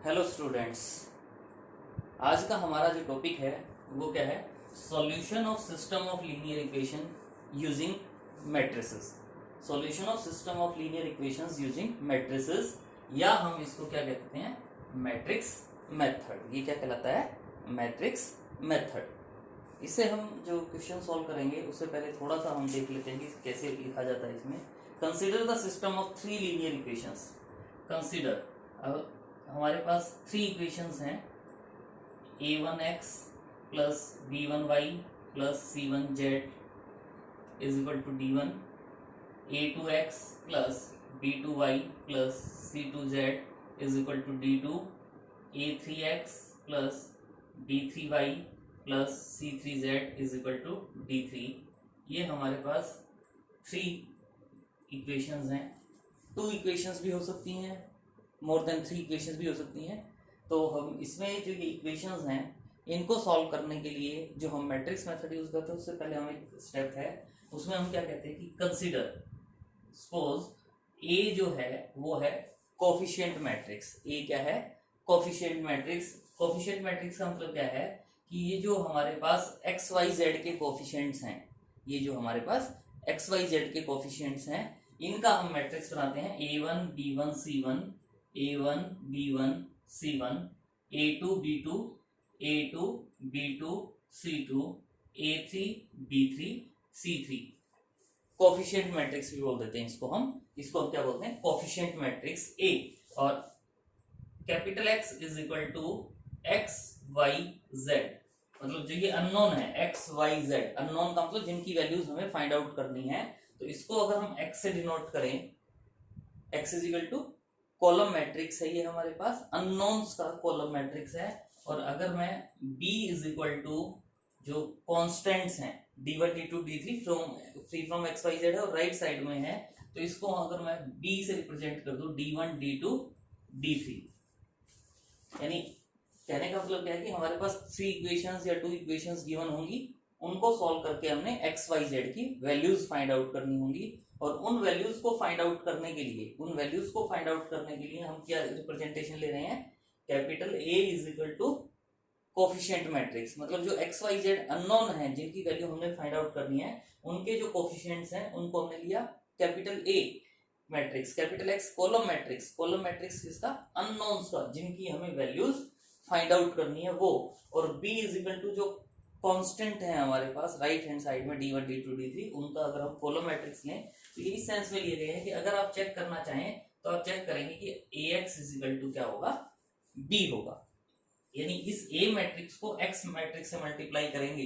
Hello students, आज का हमारा जो टॉपिक है वो क्या है? Solution of system of linear equation using matrices. Solution of system of linear equations using matrices, या हम इसको क्या कहते हैं? Matrix method. ये क्या कहलाता है? Matrix method. इससे हम जो क्वेश्चन सॉल्व करेंगे उससे पहले थोड़ा सा हम देख लेते हैं कि कैसे लिखा जाता है इसमें। Consider the system of three linear equations. Consider, अब हमारे पास थ्री इक्वेशंस हैं। a1x plus b1y plus c1z is equal to d1, a2x plus b2y plus c2z is equal to d2, a3x plus b3y plus c3z is equal to d3। ये हमारे पास three equations हैं। Two equations भी हो सकती हैं, more than three equations भी हो सकती हैं। तो हम इसमें जो ये इक्वेशंस हैं इनको सॉल्व करने के लिए जो हम मैट्रिक्स मेथड यूज करते हैं उससे पहले हम एक स्टेप है, उसमें हम क्या कहते हैं कि कंसीडर। सपोज ए जो है वो है कोफिशिएंट मैट्रिक्स। ए क्या है? Coefficient matrix. कोफिशिएंट मैट्रिक्स का मतलब क्या है कि ये जो हमारे पास एक्स वाई जेड के कोफिशिएंट्स हैं, ये जो हमारे पास एक्स वाई जेड के कोफिशिएंट्स हैं, इनका हम मैट्रिक्स बनाते हैं a1 b1 c1, a1 b1 c1, a2 b2, a2 b2 c2, a3 b3 c3। Coefficient matrix भी बोल देते हैं इसको हम क्या बोलते हैं? Coefficient matrix A. और capital X is equal to X Y Z, मतलब जो ये अननोन है एक्स वाई जेड, अननोन का मतलब जिनकी वैल्यूज हमें फाइंड आउट करनी है। तो इसको अगर हम एक्स से डिनोट करें, X is equal to column matrix है ये हमारे पास, अननोन्स का कॉलम मैट्रिक्स है। और अगर मैं b इज इक्वल टू जो कॉन्स्टेंट्स हैं d1 d2 d3 free from X Y Z है और राइट साइड में है, तो इसको अगर मैं b से रिप्रेजेंट कर दूं d1 d2 d3, यानी कहने का मतलब क्या है कि हमारे पास थ्री इक्वेशंस या टू इक्वेशंस गिवन होंगी, उनको सॉल्व करके हमने एक्स वाई जेड की वैल्यूज फाइंड आउट करनी होंगी। और उन वैल्यूज को फाइंड आउट करने के लिए हम क्या रिप्रेजेंटेशन ले रहे हैं? Capital A is equal to coefficient matrix, मतलब जो एक्स वाई जेड अननोन है जिनकी वैल्यू हमने फाइंड आउट करनी है, उनके जो कोफिशिएंट्स हैं उनको हमने लिया capital A matrix. Capital x column matrix किसका? अननोन्स का, जिनकी हमें वैल्यूज फाइंड आउट करनी है वो। और b इज इक्वल टू जो कांस्टेंट है हमारे पास राइट हैंड साइड में d1 d2 d3, उनका अगर हम कॉलम मैट्रिक्स लें तो ये इस सेंस में लिए गए हैं कि अगर आप चेक करना चाहें तो आप चेक करेंगे कि ax इज इक्वल टू क्या होगा? b होगा। यानी इस a मैट्रिक्स को x मैट्रिक्स से मल्टीप्लाई करेंगे,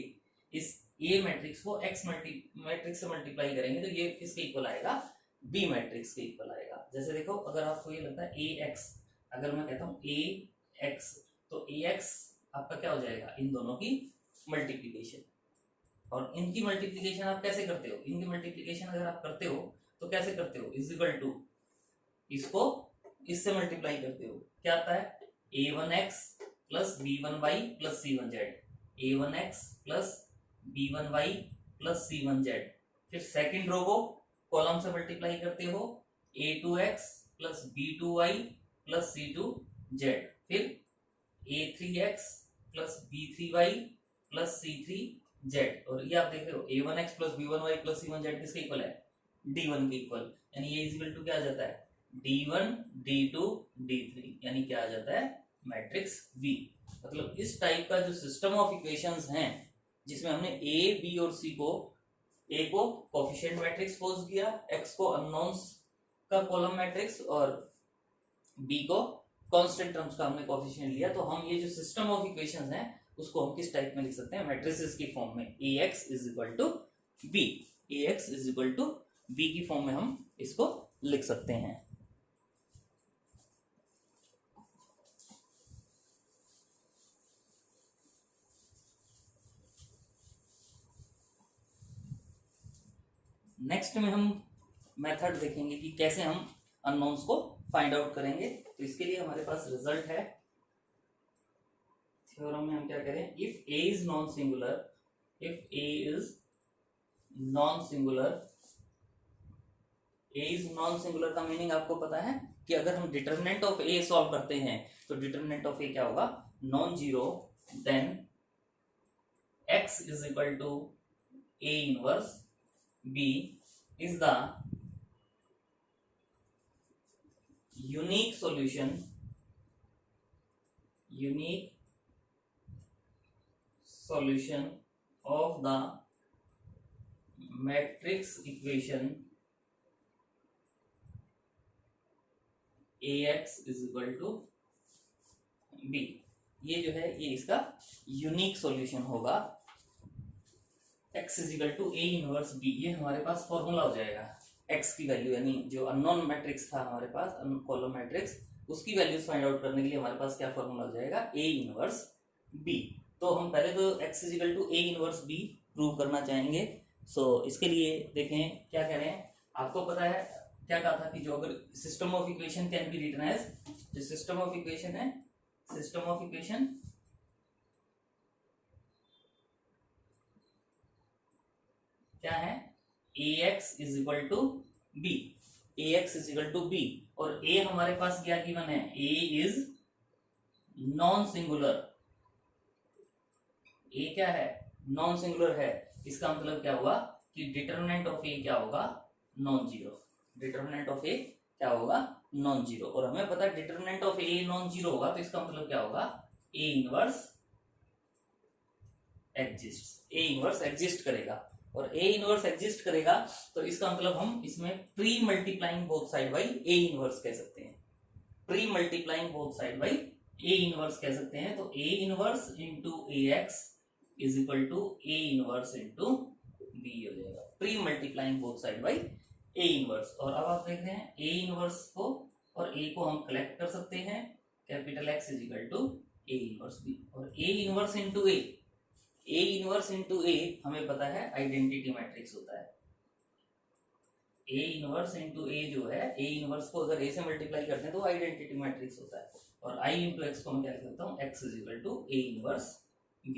इस a मैट्रिक्स को x मैट्रिक्स से मल्टीप्लाई करेंगे तो ये किसके इक्वल आएगा? b मैट्रिक्स के इक्वल आएगा। जैसे देखो, अगर आपको ये लगता है ax, अगर मैं कहता हूं ax, तो ax आपका क्या हो जाएगा? इन दोनों की मल्टीप्लीकेशन। और इनकी मल्टीप्लीकेशन आप कैसे करते हो? इनकी मल्टीप्लीकेशन अगर आप करते हो तो कैसे करते हो? इज इक्वल टू इसको इससे मल्टीप्लाई करते हो, क्या आता है? a1x plus b1y plus c1z, a1x plus b1y plus c1z। फिर सेकंड रो को कॉलम से मल्टीप्लाई करते हो, a2x plus b2y plus c2z। फिर a3x plus b3y plus c3z। और ये आप देख रहे हो a1x plus b1y plus c1z किसके इक्वल है? d1 के इक्वल। यानी ये इज इक्वल टू क्या आ जाता है? d1 d2 d3, यानी क्या आ जाता है? Matrix b। मतलब इस टाइप का जो सिस्टम ऑफ इक्वेशंस हैं जिसमें हमने a b और c को, a को कोफिशिएंट मैट्रिक्स पोज किया, x को अननोन्स का कॉलम मैट्रिक्स और b को कांस्टेंट टर्म्स का हमने कोफिशिएंट लिया, तो हम ये जो सिस्टम ऑफ इक्वेशंस हैं उसको हम किस टाइप में लिख सकते हैं? मैट्रिसेस की फॉर्म में। ax is equal to b, ax is equal to b की फॉर्म में हम इसको लिख सकते हैं। नेक्स्ट में हम मेथड देखेंगे कि कैसे हम अननोन्स को फाइंड आउट करेंगे। तो इसके लिए हमारे पास रिजल्ट है, थ्योरम में हम क्या करें? If a is non singular, if a is non singular A is non singular का मीनिंग आपको पता है कि अगर हम डिटरमिनेंट ऑफ ए सॉल्व करते हैं तो डिटरमिनेंट ऑफ ए क्या होगा, non zero, then x is equal to A inverse B is the unique solution of the matrix equation ax is equal to b। ये जो है ये इसका यूनिक सॉल्यूशन होगा, x is equal to A inverse b। ये हमारे पास formula हो जाएगा, x की वैल्यू यानी जो अननोन मैट्रिक्स था हमारे पास, कॉलम मैट्रिक्स, उसकी वैल्यूज फाइंड आउट करने के लिए हमारे पास क्या फॉर्मूला हो जाएगा, a इनवर्स b। तो हम पहले तो x is equal to A inverse b prove करना चाहेंगे। सो इसके लिए देखें क्या कह रहे हैं, आपको पता है क्या कहा था कि जो अगर system of equation can be written as, जो सिस्टम ऑफ इक्वेशन है, सिस्टम ऑफ इक्वेशन क्या है, ax is equal to b, ax is equal to b, और a हमारे पास क्या गिवन है, a is non singular, a क्या है, नॉन सिंगुलर है। इसका मतलब क्या हुआ कि डिटरमिनेंट ऑफ a क्या होगा, non zero, determinant of a क्या होगा, नॉन जीरो। और हमें पता है determinant of a non zero होगा तो इसका मतलब क्या होगा, a inverse exist, a inverse exist करेगा। और a इनवर्स एग्जिस्ट करेगा तो इसका मतलब हम इसमें pre multiplying both side by a inverse कह सकते हैं, pre multiplying both side by a inverse कह सकते हैं। तो a inverse into ax is equal to a inverse into b हो जाएगा, pre multiplying both side by a inverse. और अब आप देख रहे हैं a इनवर्स को और a को हम कलेक्ट कर सकते हैं, capital X is equal to a inverse b, और a inverse into a, a inverse into a हमें पता है आइडेंटिटी मैट्रिक्स होता है। a इनवर्स इंटू a जो है, a इनवर्स को अगर a से मल्टीप्लाई करते हैं तो आइडेंटिटी मैट्रिक्स होता है। और i इंटू एक्स को मैं क्या लिख सकता हूँ, x is equal to a inverse b।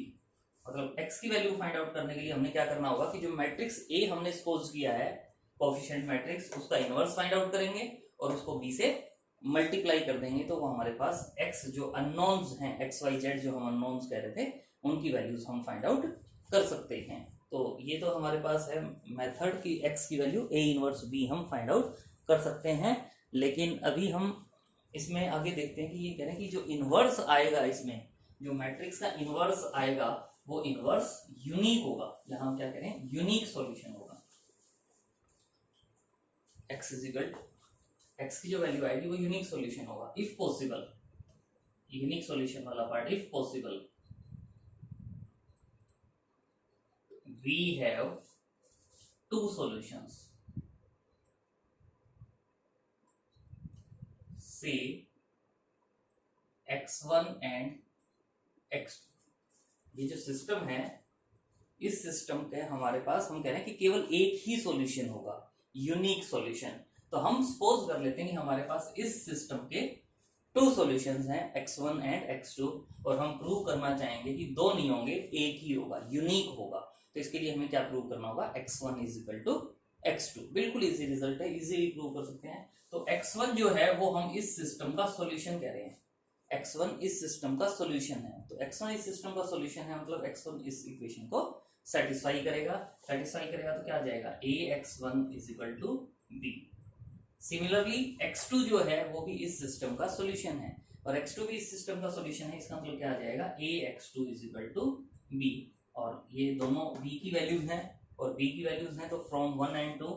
मतलब x की वैल्यू फाइंड आउट करने के लिए हमने क्या करना होगा कि जो मैट्रिक्स a हमने सपोज किया है कोएफिशिएंट मैट्रिक्स, उसका इनवर्स फाइंड आउट करेंगे और उसको b से मल्टीप्लाई कर देंगे, तो वो हमारे पास x जो अननोन्स हैं, x y z जो हम अननोन्स कह रहे थे, उनकी वैल्यूज हम फाइंड आउट कर सकते हैं। तो ये तो हमारे पास है मेथड की x की वैल्यू a इनवर्स b हम फाइंड आउट कर सकते हैं। लेकिन अभी हम इसमें आगे देखते हैं कि ये कह रहे हैं कि जो इनवर्स आएगा, इसमें जो मैट्रिक्स का इनवर्स आएगा वो इनवर्स यूनिक होगा, यहाँ हम क्या कह रहे हैं, यूनिक सॉल्यूशन होगा। x इज इक्वल x की जो वैल्यू आएगी वो यूनिक सॉल्यूशन होगा, इफ पॉसिबल, यूनिक सॉल्यूशन वाला part, if possible we have two solutions, say x1 and x2। ये जो सिस्टम है, इस सिस्टम के हमारे पास हम कह रहे हैं कि केवल एक ही सॉल्यूशन होगा, यूनिक सॉल्यूशन। तो हम सपोज कर लेते हैं कि हमारे पास इस सिस्टम के टू सॉल्यूशंस हैं, x1 एंड x2, और हम प्रूव करना चाहेंगे कि दो नहीं होंगे, एक ही होगा, यूनिक होगा। तो इसके लिए हमें क्या प्रूव करना होगा, x1 is equal to x2। बिल्कुल इजी रिजल्ट है, इजीली प्रूव कर सकते हैं। तो x1 जो है वो हम इस सिस्टम का सॉल्यूशन कह रहे हैं, x1 इस सिस्टम का सॉल्यूशन है। तो x1 इस सिस्टम का सॉल्यूशन है, मतलब x1 इस इक्वेशन को सेटिस्फाई करेगा, सेटिस्फाई करेगा तो क्या आ जाएगा, ax1 is equal to b। Similarly x2 जो है वो भी इस सिस्टम का सॉल्यूशन है, और x2 भी इस सिस्टम का सॉल्यूशन है। इसका मतलब क्या आ जाएगा, ax2 is equal to b। और ये दोनों b की वैल्यूज हैं, और b की वैल्यूज हैं तो फ्रॉम 1 एंड 2,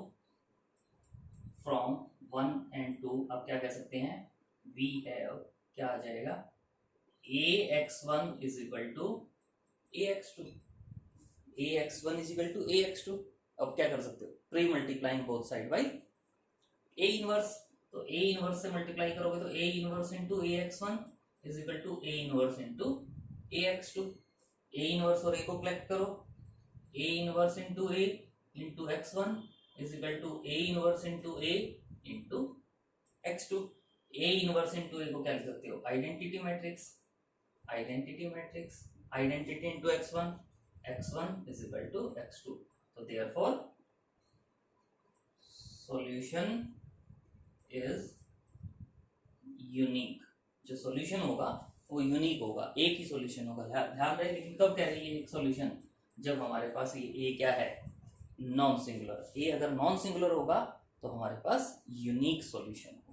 फ्रॉम 1 एंड 2 आप क्या कह सकते हैं, वी हैव क्या आ जाएगा, ax1 is equal to ax2, ax1 is equal to ax2। अब क्या कर सकते हो, pre multiplying both side by a inverse. तो a इनवर्स से मल्टीप्लाई करोगे तो a inverse into ax1 is equal to a inverse into ax2। a inverse और a को कलेक्ट करो, a inverse into a into x1 is equal to a inverse into a into x2। a inverse into a को क्या लिख सकते हो, identity matrix, identity matrix, identity into x1, x1 is equal to x2। तो therefore solution is unique. जो solution होगा वो unique होगा, एक ही सॉल्यूशन होगा। ध्यान रहे, लेकिन कब कह रही है एक सॉल्यूशन? जब हमारे पास ये ए क्या है, नॉन सिंगुलर। ए अगर नॉन सिंगुलर होगा तो हमारे पास यूनिक सॉल्यूशन होगा।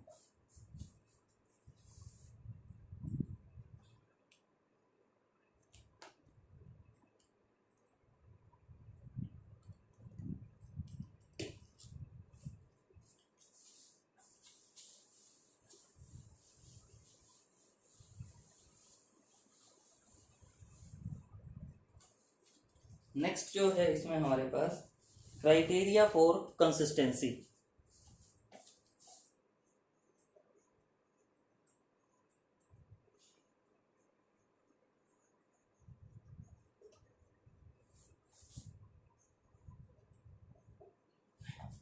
नेक्स्ट जो है इसमें हमारे पास criteria for consistency.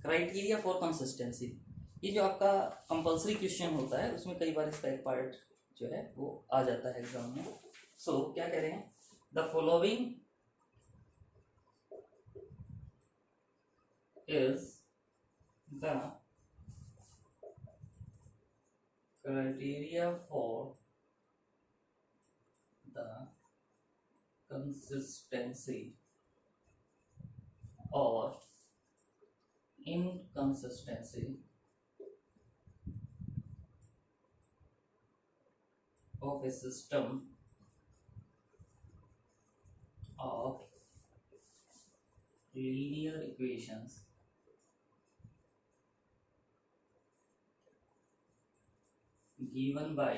Criteria for consistency, ये जो आपका कंपल्सरी क्वेश्चन होता है उसमें कई बार इसका एक पार्ट जो है वो आ जाता है एग्जाम में। सो क्या कह रहे हैं, the following is the criteria for the consistency or inconsistency of a system of linear equations given by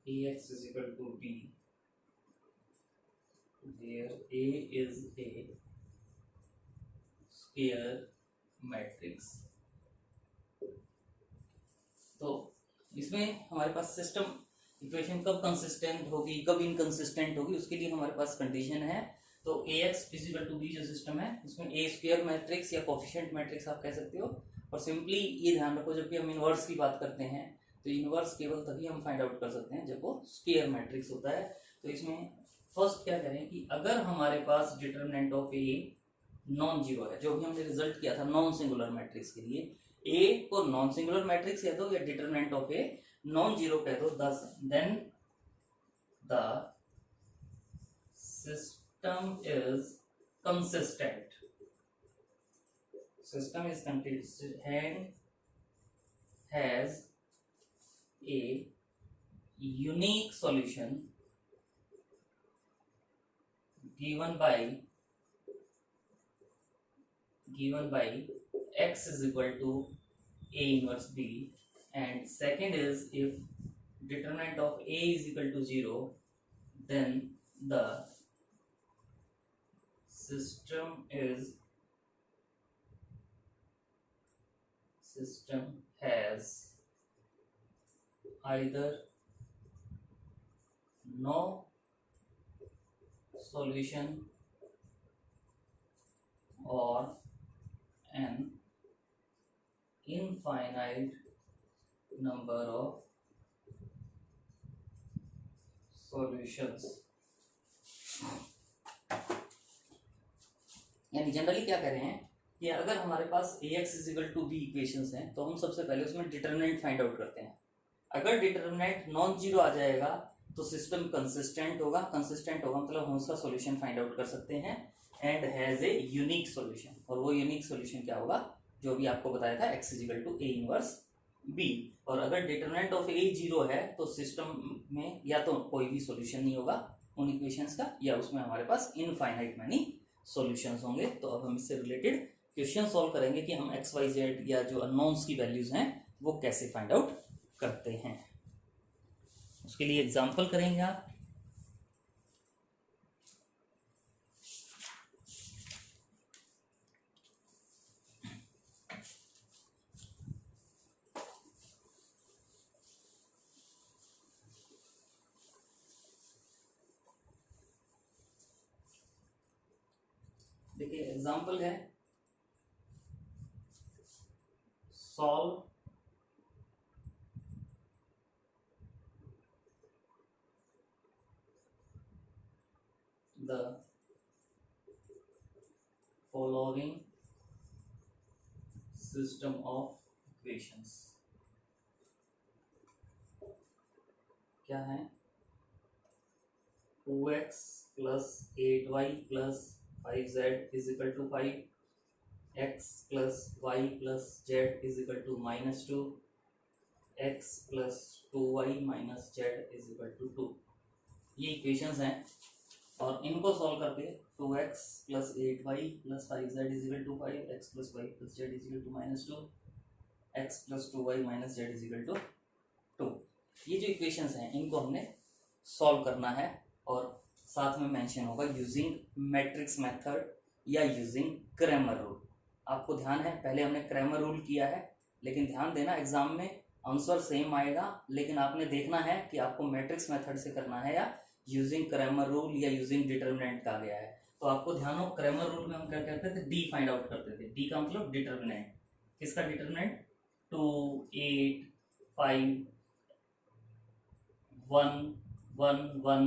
Ax is equal to B, where A is a square matrix। तो इसमें हमारे पास सिस्टम इक्वेशन कब consistent होगी, कब inconsistent होगी, उसके लिए हमारे पास कंडीशन है। तो Ax is equal to B जो सिस्टम है उसमें ए स्क्वायर मैट्रिक्स या कोफिशिएंट मैट्रिक्स आप कह सकते हो। और सिंपली ये ध्यान रखो, जब भी हम इनवर्स की बात करते हैं तो इनवर्स केवल तभी हम फाइंड आउट कर सकते हैं जब वो स्क्वायर मैट्रिक्स होता है। तो इसमें फर्स्ट क्या करें कि अगर हमारे पास determinant of A non zero है, जो भी हमने रिजल्ट किया था नॉन सिंगुलर मैट्रिक्स के लिए, ए को नॉन सिंगुलर मैट्रिक्स कह दो या determinant of A non zero कह दो, then the system is consistent. System is consistent and has a unique solution given by x is equal to a inverse b, and second is if determinant of a is equal to 0, then the system has either no solution or an infinite number of solutions। यानी generally क्या कह रहे हैं कि अगर हमारे पास Ax is equal to B equations हैं तो हम सबसे पहले उसमें डिटरमिनेंट फाइंड आउट करते हैं। अगर डिटरमिनेंट नॉन जीरो आ जाएगा तो सिस्टम कंसिस्टेंट होगा। कंसिस्टेंट होगा मतलब हम उसका सॉल्यूशन फाइंड आउट कर सकते हैं and has a unique solution. और वो यूनिक सॉल्यूशन क्या होगा, जो भी आपको बताया था x is equal to A inverse B. और अगर डिटरमिनेंट ऑफ ए जीरो है तो सिस्टम में या तो कोई भी सॉल्यूशन नहीं होगा उन इक्वेशंस का, या उसमें हमारे पास इनफाइनाइट मैनी सॉल्यूशंस होंगे। तो अब हम इससे रिलेटेड क्वेश्चन सॉल्व करेंगे कि हम एक्स वाई जेड या जो अननोन्स की वैल्यूज हैं वो कैसे फाइंड आउट करते हैं। उसके लिए एग्जांपल करेंगे आप। देखिए एग्जांपल है, solve the following system of equations क्या है? 2x plus 8y plus 5z is equal to 5, x plus y plus z is equal to -2, x plus 2y minus z is equal to 2। ये equations हैं और इनको solve करके 2x plus 8y plus 5z is equal to 5, x plus y plus z is equal to -2, x plus 2y minus z is equal to 2। ये जो equations हैं इनको हमने सॉल्व करना है और साथ में मेंशन होगा यूजिंग मैट्रिक्स मेथड या यूजिंग क्रैमर रूल। आपको ध्यान है पहले हमने क्रैमर रूल किया है, लेकिन ध्यान देना एग्जाम में आंसर सेम आएगा, लेकिन आपने देखना है कि आपको मैट्रिक्स मेथड से करना है या यूजिंग क्रैमर रूल या यूजिंग डिटर्मिनेंट कहा गया है। तो आपको ध्यान हो क्रैमर रूल में हम क्या करते थे? डी फाइंड आउट करते थे। डी का मतलब डिटर्मिनेंट। किसका डिटर्मिनेंट? 2, 8, 5, 1, 1, 1,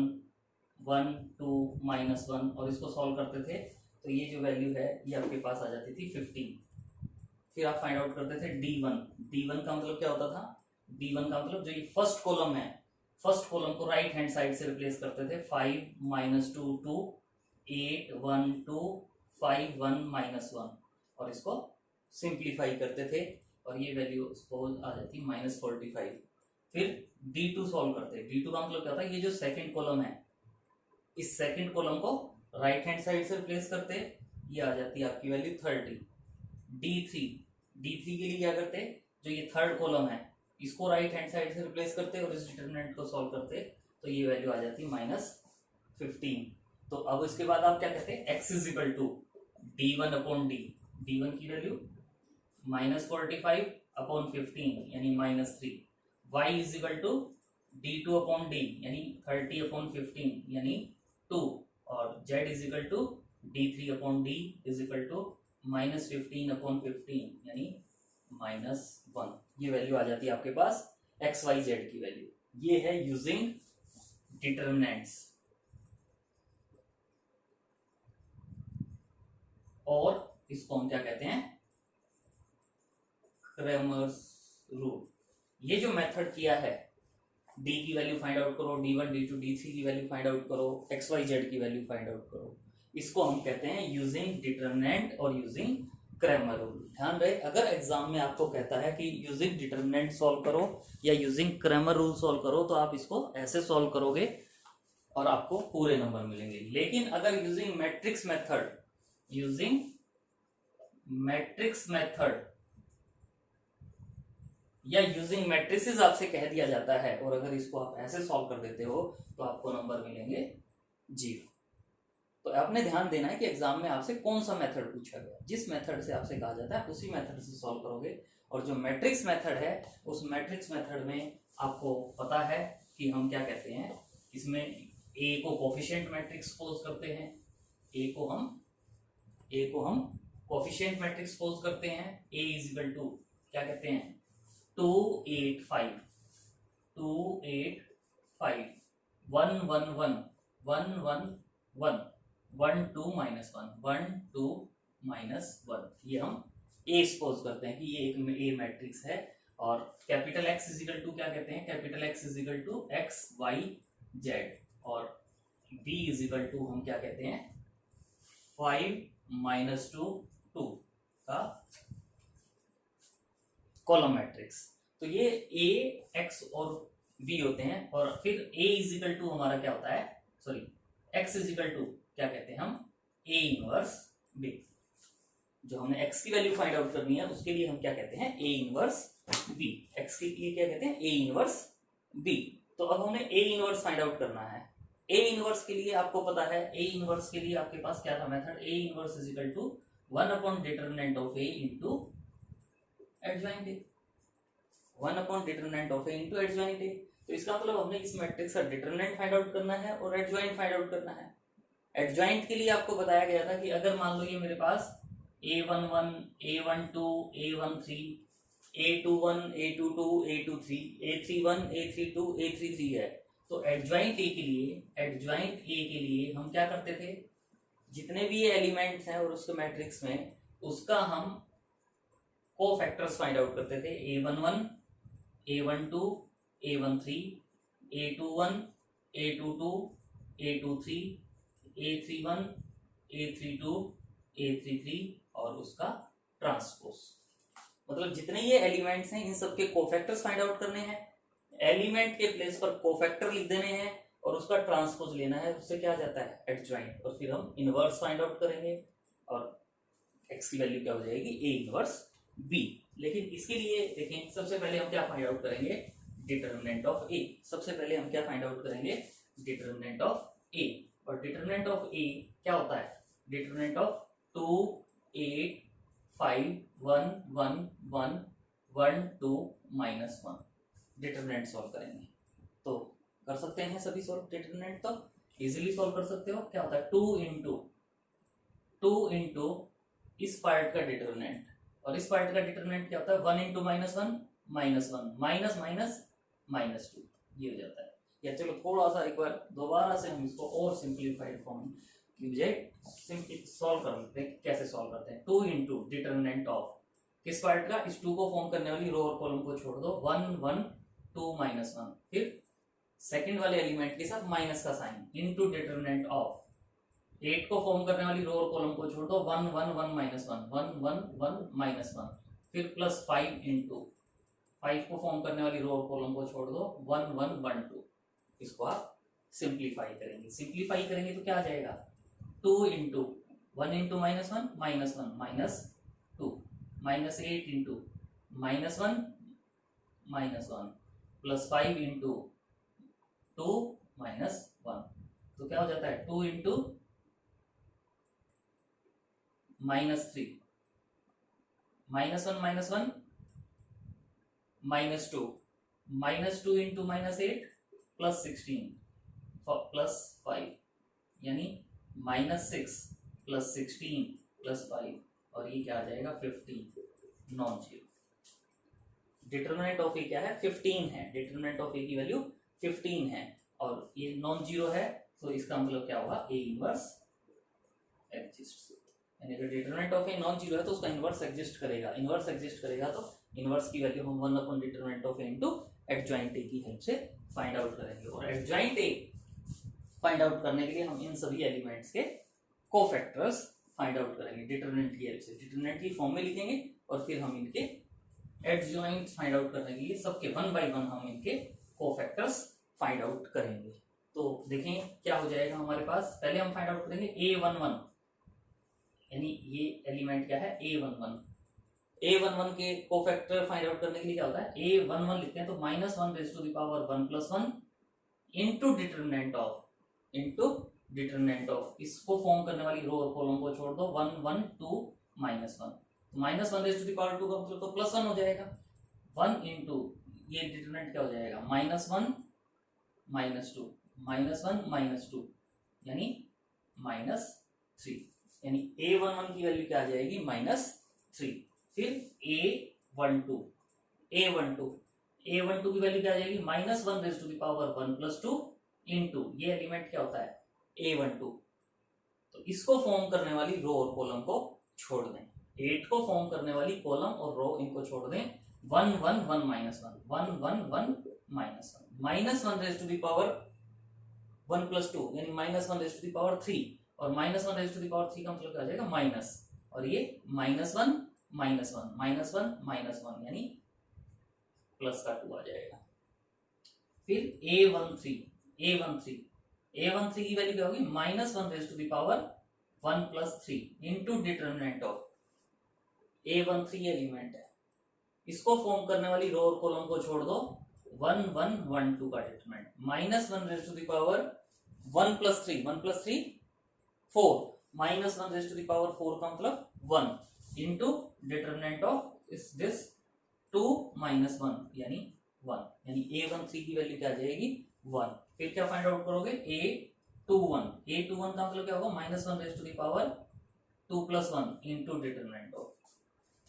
1, 2, -1 और इसको सॉल्व करते थे तो ये जो वैल्यू है ये आपके पास आ जाती थी 15। फिर आप फाइंड आउट करते थे D1। D1 का मतलब क्या होता था? D1 का मतलब जो ये फर्स्ट कॉलम है, फर्स्ट कॉलम को राइट हैंड साइड से रिप्लेस करते थे। 5 -2 2, 8 1 2, 5 1 -1 और इसको सिंप्लीफाई करते थे और ये वैल्यू सपोज आ जाती -45। फिर D2 सॉल्व करते। D2 का मतलब क्या होता है? ये जो सेकंड कॉलम है इस सेकंड कॉलम को राइट हैंड साइड से रिप्लेस करते, ये आ जाती है आपकी वैल्यू 30। D3 के लिए क्या करते? जो ये थर्ड कॉलम है इसको राइट हैंड साइड से रिप्लेस करते और इस डिटरमिनेंट को सॉल्व करते तो ये वैल्यू आ जाती -15। तो अब इसके बाद आप क्या कहते हैं? x is equal to D1 upon D। D1 की वैल्यू -45 अपॉन 15 यानी -3। y is equal to D2 upon D यानी 30 अपॉन 15 यानी 2 और z is equal to D3 upon D is equal to -15 upon 15 यानी -1। ये वैल्यू आ जाती है आपके पास x y z की वैल्यू। ये है यूजिंग डिटर्मिनेंट्स। और इसको हम क्या कहते हैं? Cramer's rule. ये जो मेथड किया है d की वैल्यू फाइंड आउट करो, D1 D2 D3 की वैल्यू फाइंड आउट करो, x y z की वैल्यू फाइंड आउट करो, इसको हम कहते हैं यूजिंग डिटर्मिनेंट और यूजिंग क्रैमर रूल। ध्यान रहे अगर एग्जाम में आपको कहता है कि यूजिंग डिटर्मिनेंट सॉल्व करो या यूजिंग क्रैमर रूल सॉल्व करो तो आप इसको ऐसे सॉल्व करोगे और आपको पूरे नंबर मिलेंगे। लेकिन अगर यूजिंग मैट्रिक्स मेथड या यूजिंग मैट्रिसेस आपसे कह दिया जाता है और अगर इसको आप ऐसे सॉल्व कर देते हो तो आपको नंबर मिलेंगे 0। तो आपने ध्यान देना है कि एग्जाम में आपसे कौन सा मेथड पूछा गया, जिस मेथड से आपसे कहा जाता है उसी मेथड से सॉल्व करोगे। और जो मैट्रिक्स मेथड है उस मैट्रिक्स मेथड में आपको पता है कि हम क्या कहते हैं, इसमें ए को कोफिशिएंट मैट्रिक्स सपोज करते हैं, ए को हम कोफिशिएंट मैट्रिक्स सपोज करते हैं। ए इज इक्वल टू क्या कहते हैं? 2 8 5 2 8 5 1 1 1 1 1 1 1 2 -1 1 2 -1। ये हम ए सपोज करते हैं कि ये एक ए मैट्रिक्स है। और capital X is equal to क्या कहते हैं? Capital X is equal to X Y Z और बी इज इक्वल टू हम क्या कहते हैं? 5 -2 2 का कॉलम मैट्रिक्स। तो ये ए एक्स और बी होते हैं और फिर ए इज इक्वल टू हमारा क्या होता है? Sorry X is equal to क्या कहते हैं हम? A inverse B. जो हमने x की वैल्यू फाइंड आउट करनी है उसके लिए हम क्या कहते हैं? A inverse B. x के लिए क्या कहते हैं? A inverse B. तो अब हमें ए इनवर्स फाइंड आउट करना है। ए इनवर्स के लिए आपको पता है, ए इनवर्स के लिए आपके पास क्या था method? A inverse is equal to 1 upon determinant of A into adjoint A. 1 upon determinant of A into adjoint A. तो इसका मतलब हमने इस मैट्रिक्स का डिटरमिनेंट फाइंड आउट करना है और एडजॉइंट फाइंड आउट करना है। एडजॉइंट के लिए आपको बताया गया था कि अगर मान लो ये मेरे पास A11 A12 A13 A21 A22 A23 A31 A32 A33 है। तो एडजॉइंट ए के लिए हम क्या करते थे? जितने भी ये एलिमेंट्स हैं और उसके मैट्रिक्स में उसका हम को फैक्टर्स फाइंड आउट करते थे, A11, A12, A13, A21, A22, A23, A31, A32, A33 और उसका ट्रांसपोज। मतलब जितने ये एलिमेंट्स हैं इन सबके कोफैक्टर्स फाइंड आउट करने हैं, एलिमेंट के प्लेस पर कोफैक्टर लिख देने हैं और उसका ट्रांसपोज लेना है, उससे क्या आ जाता है एडजॉइंट, और फिर हम इनवर्स फाइंड आउट करेंगे और x की वैल्यू क्या हो जाएगी A इनवर्स B। लेकिन इसके लिए देखें, सबसे पहले हम क्या फाइंड आउट करेंगे, डिटर्मिनेंट ऑफ A। सबसे पहले हम क्या फाइंड आउट करेंगे, डिटर्मिनेंट ऑफ A। और डिटर्मिनेंट ऑफ A क्या होता है, डिटर्मिनेंट ऑफ 2, 8, 5, 1, 1, 1, 1, 2, -1। डिटर्मिनेंट सॉल्व करेंगे तो कर सकते हैं सभी सॉल्व, डिटर्मिनेंट तो इजीली सॉल्व कर सकते हो। क्या होता है 2 इंटू इस पार्ट का डिटर्मिनेंट और इस पार्ट का डिटर्मिनेंट क्या होता है 1 इंटू -1 -1 माइनस माइनस -2, ये हो जाता है। या चलो थोड़ा सा एक बार दोबारा से हम इसको और सिंप्लीफाइड फॉर्म की बजाय सिंपली सॉल्व कर लेते हैं। कैसे सॉल्व करते हैं, 2 इंटू डिटर्मिनेंट ऑफ किस पार्ट का, इस 2 को फॉर्म करने वाली रो और कॉलम को छोड़ दो, 1 1 2 -1, फिर सेकंड वाले एलिमेंट के साथ माइनस का साइन इनटू डिटरमिनेंट ऑफ 8 को फॉर्म करने वाली रो और कॉलम को छोड़ दो, 1 1 1 -1 1 1 1 -1, फिर प्लस 5 इंटू 5 को फॉर्म करने वाली रो और कॉलम को छोड़ दो, 1 1 1 2। इसको आप सिंप्लीफाई करेंगे, सिंप्लीफाई करेंगे तो क्या आ जाएगा 2 into 1 into -1 -2 -8 into -1 plus 5 into 2 -1, तो क्या हो जाता है 2 इंटू -3 -1 -2 -2 इंटू -8 प्लस 16 प्लस 5, यानी -6 प्लस 16 प्लस 5, और ये क्या आ जाएगा 15, non zero. Determinant of A क्या है 15 है, डिटरमिनेंट ऑफ ए की वैल्यू 15 है और ये नॉन जीरो है, तो इसका मतलब क्या होगा ए इनवर्स एग्जिस्ट। यानी अगर determinant of A non zero है तो उसका इनवर्स एग्जिस्ट करेगा, इनवर्स एग्जिस्ट करेगा तो इनवर्स की वैल्यू हम 1 upon determinant of A into adjoint A की हेल्प से फाइंड आउट करेंगे। और एडजॉइंट ए फाइंड आउट करने के लिए हम इन सभी एलिमेंट्स के कोफैक्टर्स फाइंड आउट करेंगे डिटरमिनेंट की हेल्प से। डिटरमिनेंट की फॉर्म में लिखेंगे और फिर हम इनके एडजॉइंट फाइंड आउट करने के लिए सबके 1 बाय 1 हम इनके कोफैक्टर्स फाइंड आउट करेंगे। तो देखें क्या हो जाएगा हमारे पास, पहले हम फाइंड आउट करेंगे A11, यानी ये एलिमेंट क्या है A11। A11 के कोफैक्टर फाइंड आउट करने के लिए क्या होता है A11 लिखते हैं तो -1 raise to the power 1 + 1 into determinant of इसको फॉर्म करने वाली रो और कॉलम को छोड़ दो, 1 1 2 -1, -1 रेज़ टू द पावर 2 का मतलब तो +1 हो जाएगा, 1 इंटू ये डिटरमिनेंट क्या हो जाएगा -1 -2 -1 -2 यानी -3, यानी A11 की वैल्यू क्या आ जाएगी -3। फिर A12 की वैल्यू क्या आ जाएगी -1 raise to the power 1 + 2 into ये एलिमेंट क्या होता है A12, तो इसको फॉर्म करने वाली रो और कॉलम को छोड़ दें, 8 को फॉर्म करने वाली कॉलम और रो इनको छोड़ दें, 1 1 1 -1 1 1 1 -1 रेज़ टू द पावर 1 + 2 यानी -1 रेज़ टू द पावर 3, और -1 रेज़ टू द पावर 3 का मतलब आ जाएगा माइनस, और ये -1 -1 यानी प्लस का 2 आ जाएगा। फिर A13 की वैल्यू क्या होगी -1 raise to the power 1 + 3 into determinant of A13 element है, इसको फॉर्म करने वाली रो और कॉलम को छोड़ दो, 1 1 1 2 का determinant -1 raise to the power 1 + 3 4 -1 raise to the power 4 का मतलब 1 इंटू डिटरमिनेंट ऑफ इस दिस 2 -1 यानी 1, यानी A13 की वैल्यू क्या आ जाएगी 1। फिर क्या फाइंड आउट करोगे A21 का मतलब क्या होगा -1 raise to the power 2 + 1 into determinant of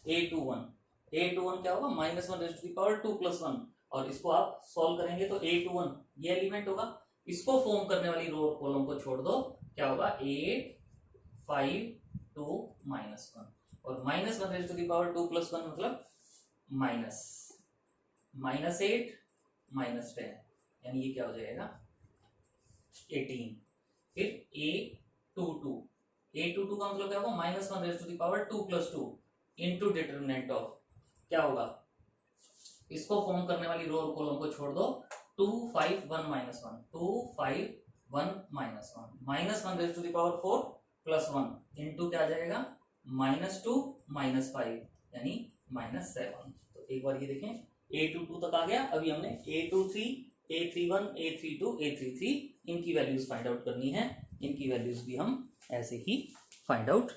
A21 क्या होगा -1 रेज़ टू द पावर 2 + 1, और इसको आप सॉल्व करेंगे तो A21 ये एलिमेंट होगा, इसको फॉर्म करने वाली रो और कॉलम को छोड़ दो, क्या होगा 8 5 2 -1, और minus one raise to the power 2 plus 1 मतलब माइनस -8 -10, यानी ये क्या हो जाएगा 18। फिर a22 का मतलब क्या होगा minus one raise to the power 2 plus 2 into determinant of क्या होगा, इसको फॉर्म करने वाली रो और कॉलम को छोड़ दो, 2 5 1 -1 2 5 1 -1 minus one raise to the power 4 plus 1 into क्या आ जाएगा -2 -5 यानी -7। तो एक बार ये देखें a22 तक आ गया। अभी हमने a23 a31 a32 a33 इनकी वैल्यूज फाइंड आउट करनी है। इनकी वैल्यूज भी हम ऐसे ही फाइंड आउट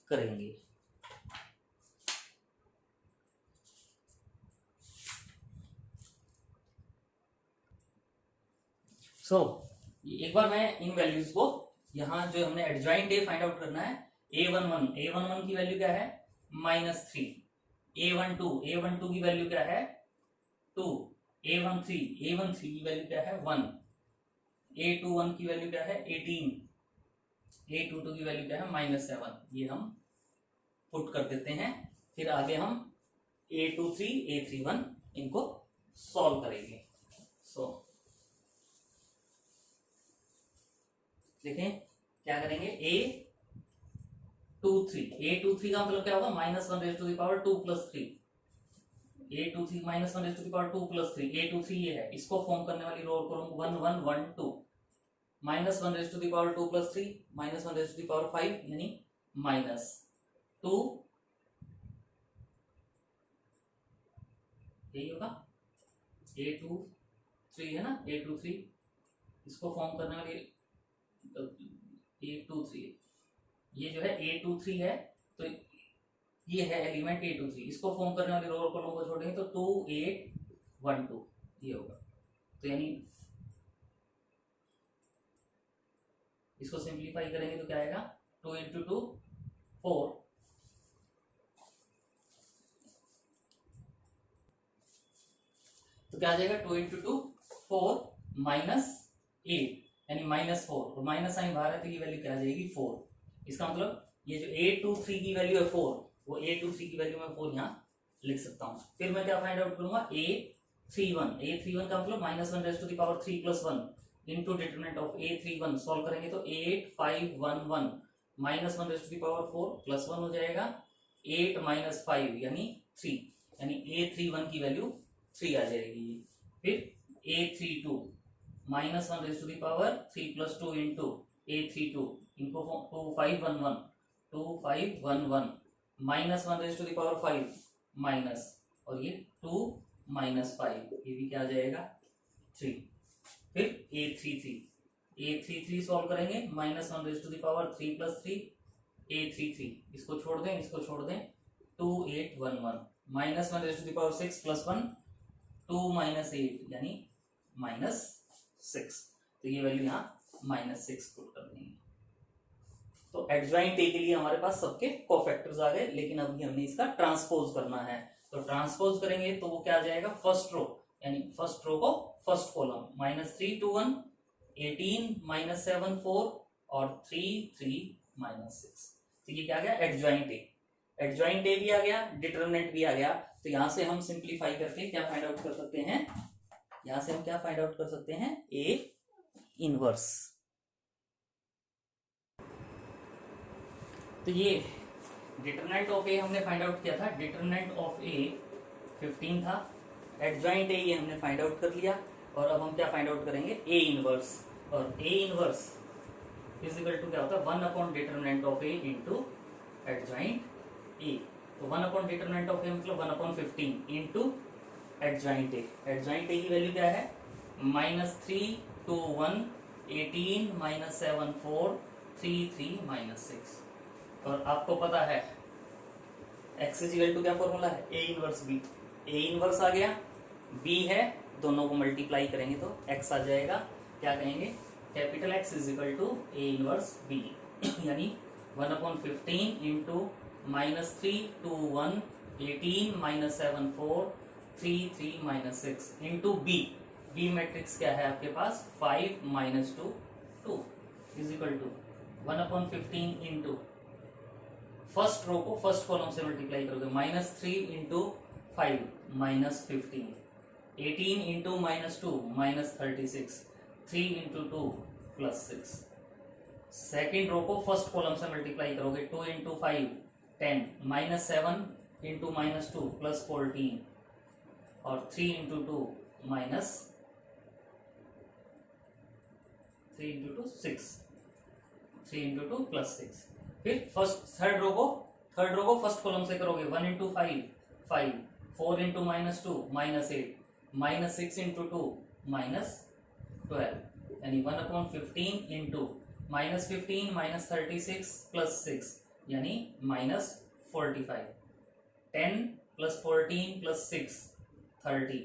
करेंगे। एक बार मैं इन वैल्यूज को यहां जो हमने एडजॉइंट ए फाइंड आउट करना है, a11 की वैल्यू क्या है -3, a12 की वैल्यू क्या है 2, a13 की वैल्यू क्या है 1, a21 की वैल्यू क्या है 18, a22 की वैल्यू क्या है -7। ये हम पुट कर देते हैं। फिर आगे हम a23 a31 इनको सॉल्व करेंगे। देखें क्या करेंगे a23 का मतलब क्या होगा -1 raise to the power 2 plus 3, a23 -1 raise to the power 2 plus 3, a23 ये है, इसको फॉर्म करने वाली रो और column 1 1 1 2 -1 raise to the power 2 plus 3 -1 raise to the power 5 यानी -2, यही होगा a23 है ना, a23 इसको फॉर्म करने वाली a23 ये जो है a23 है, तो ये है एलिमेंट a23, इसको फॉर्म करने वाले रो और कॉलम को छोड़ेंगे तो 2 8 1 2 ये होगा। तो यानी इसको सिंप्लीफाई करेंगे तो क्या आएगा 2 × 2 4, तो क्या आ जाएगा 2 × 2 4 -8 यानी -4, और माइनस साइन बाहर है तो ये वैल्यू क्या आ जाएगी 4। इसका मतलब ये जो a23 की वैल्यू है 4, वो a23 की वैल्यू मैं 4 यहाँ लिख सकता हूँ। फिर मैं क्या फाइंड आउट करूंगा a31 का मतलब -1 raise to the power 3 plus 1 into determinant of a31 solve करेंगे तो 8 5 1 1 -1 raise to the power 4 plus 1 हो जाएगा 8 -5 यानी 3, यानी a31 की वैल्यू 3 आ जाएगी। फिर a32 -1 raise to the power 3 plus 2 into a32 इनको 2 5 1 1 2 5 1 1 -1 raise to the power 5 minus, और ये 2 -5 ये भी क्या आ जाएगा 3। फिर a33 सॉल्व करेंगे -1 raise to the power 3 plus 3 a33 इसको छोड़ दें 2 8 1 1 -1 raise to the power 6 plus 1 2 -8 यानी -6, तो ये वैल्यू यहाँ -6 पुट कर देंगे। तो एडजॉइंट ए के लिए हमारे पास सबके कोफैक्टर्स आ गए, लेकिन अभी हमने इसका ट्रांसपोज करना है। तो ट्रांसपोज करेंगे तो वो क्या आ जाएगा फर्स्ट रो, यानी फर्स्ट रो को फर्स्ट कॉलम -3 2 1 18 -7 4 और 3 3 -6। तो ये क्या आ गया एडजॉइंट ए भी आ गया, डिटरमिनेंट भी आ गया। तो यहां से हम सिंप्लीफाई करके क्या फाइंड आउट कर सकते हैं, यहां से हम क्या फाइंड आउट कर सकते हैं ए इनवर्स। तो ये डिटरमिनेंट ऑफ ए हमने फाइंड आउट किया था, डिटरमिनेंट ऑफ ए 15 था, एडजॉइंट ए ये हमने फाइंड आउट कर लिया। और अब हम क्या फाइंड आउट करेंगे ए इनवर्स, और A inverse is equal to क्या होता है 1 determinant of A into adjoint A. तो 1 डिटरमिनेंट ऑफ ए मतलब 1/15 इंटू एडजॉइंट ए की वैल्यू क्या है -3 2 1 18 -7 4 3 3 -6। और आपको पता है x इज इक्वल टू क्या फॉर्मूला है A inverse B. A inverse आ गया, बी है, दोनों को मल्टीप्लाई करेंगे तो x आ जाएगा। क्या कहेंगे capital X is equal to A inverse B, यानी 1/15 इंटू -3 2 1 18 -7 4 3 3 -6 इंटू बी मैट्रिक्स क्या है आपके पास 5 -2 2 is equal to 1/15 into first row को फर्स्ट कॉलम से मल्टीप्लाई करोगे, -3 into 5 -15, 18 into -2 -36, 3 into 2 +6। Second row को फर्स्ट कॉलम से मल्टीप्लाई करोगे, 2 इंटू 5 10, -7 इंटू -2 +14, और 3 इंटू 2 3 इंटू 2 6, 3 इंटू 2 +6। फिर थर्ड रो को फर्स्ट कॉलम से करोगे, 1 इंटू 5 5, 4 इंटू -2 -8, -6 इंटू 2 -12, यानी 1/15 इंटू -15 -36 +6 यानी -45, 10 + 14 + 6 30,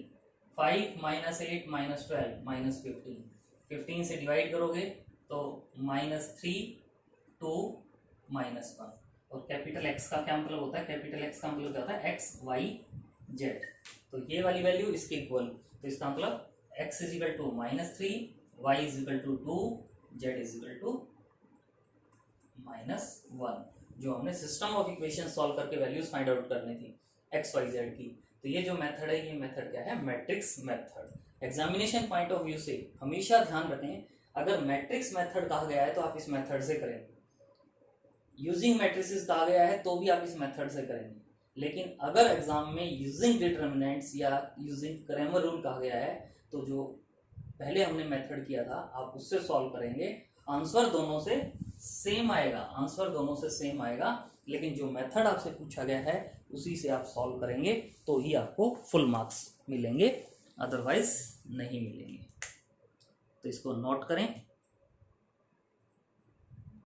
5 -8 -12 -15, 15 से डिवाइड करोगे तो -3 2 -1। और कैपिटल एक्स का क्या मतलब होता है, कैपिटल एक्स का मतलब क्या होता है, एक्स वाई जेड। तो ये वाली वैल्यू इसके इक्वल, तो इसका मतलब x = -3, y = 2, z = -1। जो हमने सिस्टम ऑफ इक्वेशन सॉल्व करके वैल्यूज फाइंड आउट करनी थी एक्स वाई जेड की। तो ये जो मेथड है, ये मेथड क्या है, matrix method. Examination point of view से हमेशा ध्यान रखें, अगर मैट्रिक्स मेथड कहा गया है तो आप इस मेथड से करेंगे, यूजिंग मैट्रिसेस कहा गया है तो भी आप इस मेथड से करेंगे। लेकिन अगर एग्जाम में यूजिंग डिटर्मिनेंट्स या यूजिंग क्रैमर रूल कहा गया है तो जो पहले हमने मेथड किया था आप उससे सॉल्व करेंगे। आंसर दोनों से सेम आएगा, लेकिन जो मेथड आपसे पूछा गया है उसी से आप सॉल्व करेंगे तो ही आपको फुल मार्क्स मिलेंगे, अदरवाइज नहीं मिलेंगे। तो इसको नोट करें।